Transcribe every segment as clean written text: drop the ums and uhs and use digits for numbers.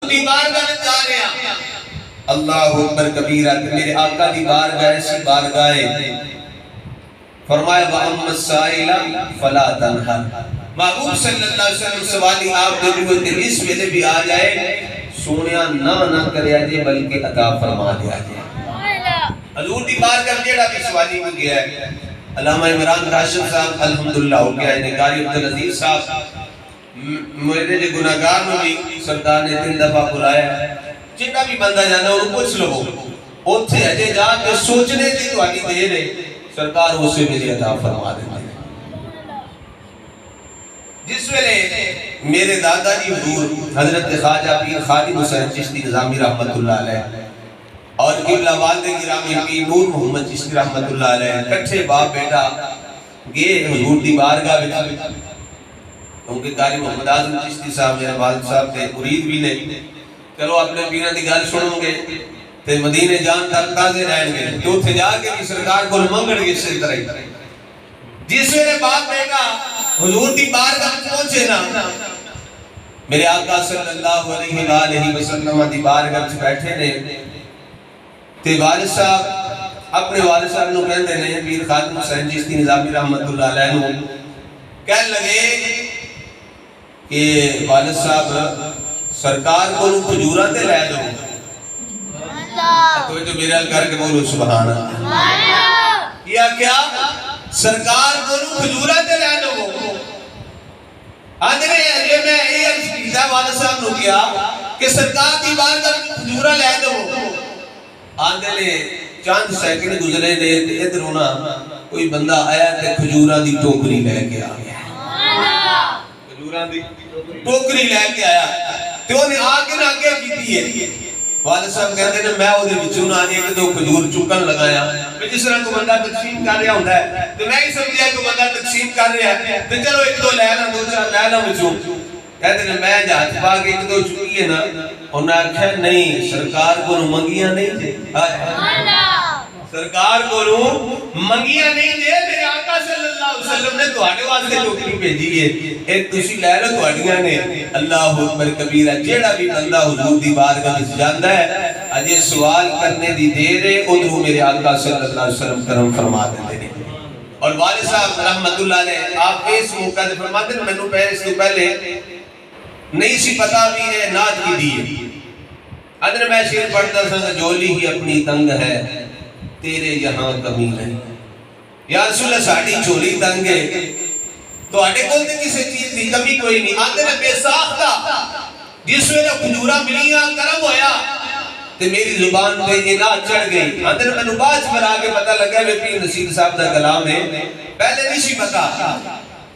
دی بارگاہ میں جا رہے ہیں اللہ اکبر کبیرہ کہ میرے آقا دی بارگاہ ایسی بارگاہ ہے فرمایا وَأَمَّ السَّائِلَ فَلَا تَنْهَرْ محبوب صلی اللہ علیہ وسلم سوالی آپ دے ہوئے دل اس ویلے بھی آ جائے سونیا نہ کریا جائے بلکہ عطا فرما دیا جائے حضور دی بارگاہ جیڑا بھی سوالی ہو گیا ہے علامہ عمران راشد صاحب الحمدللہ ہو گیا ہے نگاری عبدالعزیز صاحب میرے جو گناہگار میں بھی سرکار نے 3 دفعہ بلایا جنہ بھی بندہ جانا انہوں پوچھ لو اوتھے اجے جا کے سوچنے دی تو آنی دے رہے سرکار اسے مجھے عطا فرما دیتے ہیں جس ویلے میرے دادا جی حضور حضرت خواجہ پیر خادم حسین چشتی نظامی رحمت اللہ علیہ اور قبلہ والد گرامی پیر نور محمد چشتی رحمت اللہ علیہ کٹھے باپ بیٹا گئے حضور دی بارگاہ بتا کیونکہ قاری محمد اعظم چشتی صاحب میرے والد صاحب تھے مرید بھی نہیں چلو اپنے پیروں دی گل سنوں گے تے مدینے جان تک تازے رہن گے تو اتھے جا کے بھی سرکار کو منگڑ گے اسی طرح جس ویلے باپ بیٹا حضور دی بارگاہ پہنچے نا میرے آقا صلی اللہ علیہ وآلہ وسلم دی بارگاہ سے بیٹھے نے تے والد صاحب اپنے والد صاحب نو کہندے نے پیر خادم حسین چشتی نظامی رحمت اللہ علیہ نو کہنے لگے کہ والد صاحب سرکار کو کھجوراں تے لے دو تو جو میرا کر کے بولو سبحان اللہ کیا سرکار کو کھجوراں تے لے دو آدھے یہ میں یہ عزیزہ والد صاحب نو کیا کہ سرکار کی بات کر کھجوراں لے دو آدھے لے چاند سیکنڈ گزرے نے ادھر ہونا کوئی بندہ آیا تے کھجوراں دی ٹوکری لے کے آ گیا کھجوراں دی ٹوکری لے کے آیا تے انہیں آگے نہ آگے کیتی ہے والد صاحب کہتے ہیں میں وہ دے بچوں نہ ایک دو کھجور چکن لگایا میں جس طرح کو بندہ تقسیم کر رہا ہوتا ہے تو میں ہی سمجھا کہ بندہ تقسیم کر رہا ہے تو چلو ایک دو لے لا دو چار لے لا بچوں کہتے ہیں میں جہاز پاک ایک دو چکی ہے نا انہاں کہا نہیں سرکار کو منگیاں نہیں دے سرکار کو منگیاں نہیں دے میرے آقا صلی اللہ علیہ وسلم نے تواڈے واسطے ٹوکری بھیجی ہے ایک تسی لے لو تواڈیاں نے اللہ اکبر کبیرہ جیڑا بھی بندہ حضور دی بارگاہ وچ جاندا ہے اجے سوال کرنے دی دیر ہے ادھروں میرے آقا صلی اللہ علیہ وسلم کرم فرما دیندے نے اور والد صاحب رحمت اللہ علیہ آپ اس موقع تے فرماتے ہیں مینوں اس سے پہلے نہیں سی پتا بھی ہے نعت کی دی ادھر میں شعر پڑھتا تھا جولی ہی اپنی تنگ ہے تیرے یہاں کمی نہیں یا رسول اللہ ساڑھی چولی تنگ ہے تو آٹے کول دے کسی چیز دی کمی کوئی نہیں آتے میں بے ساختہ جس میں نے کھجورہ ملیاں کرم ہویا تے میری زبان پہ یہ نعت چڑھ گئی آتے میں نباز پر آگے پتہ لگا میں پیر نصیر صاحب دا کلام ہے پہلے نہیں سی پتا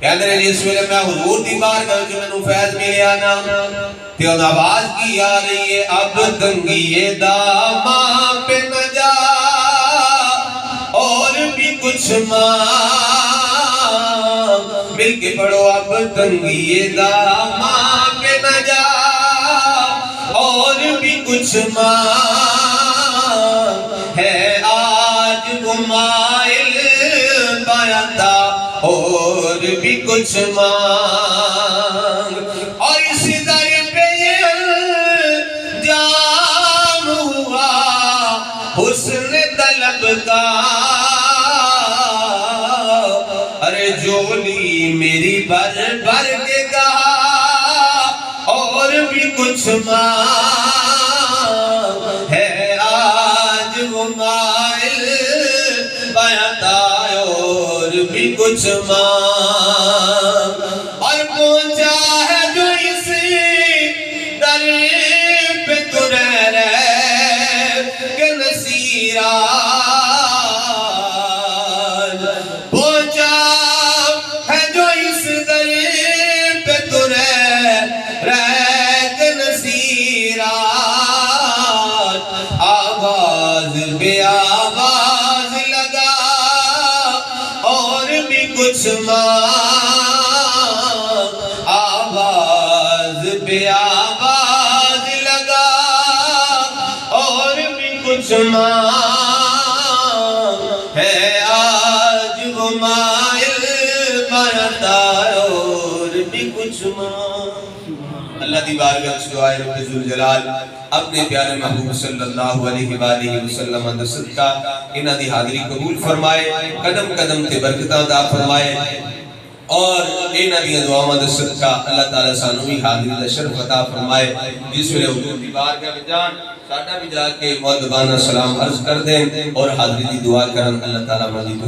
کہتے ہیں جس ویلے میں حضور دی بارگاہ جو میں نو فیض ملے آنا تے ان آواز کی آ رہی ہے اب تنگی داماں پہ نہ جا اور بھی کچھ مل کے پڑھو اب تنگی داماں پہ نہ جا اور بھی کچھ ہے آج گمائل بیاتا اور بھی کچھ مانگ اور اس در پہ یہ جام ہوا حسن طلب کا ارے جولی میری بھر بھر کے کہا اور بھی کچھ مانگ ہے آج وہ مائل بیاتا بھی کچھ مانگ اور پہنچا ہے جو اسی در پہ تو رہ کہ نصیران پہنچا ہے جو اس در پہ تو رہ کہ نصیران آواز بے آواز لگا اور بھی کچھ آواز بے آواز لگا اور بھی کچھ ہے آج وہ مائل برتا اور بھی کچھ اللہ اللہ دی بارگاہ وچ دعا ہے رب ذوالجلال اپنے پیارے محبوب صلی اللہ علیہ وآلہ وسلم دا صدقہ انہاں دی حاضری قبول فرمائے، قدم قدم تے برکتاں عطا فرمائے، اور انہاں دی دعاواں دا صدقہ اللہ تعالیٰ سانوں بھی حاضری دا شرف عطا فرمائے۔ جس ویلے حضور دی بارگاہ وچ جان ساڈا بھی جا کے مؤدبانہ سلام عرض کر دیں اور حاضری دی دعا کرن، اللہ تعالیٰ مزید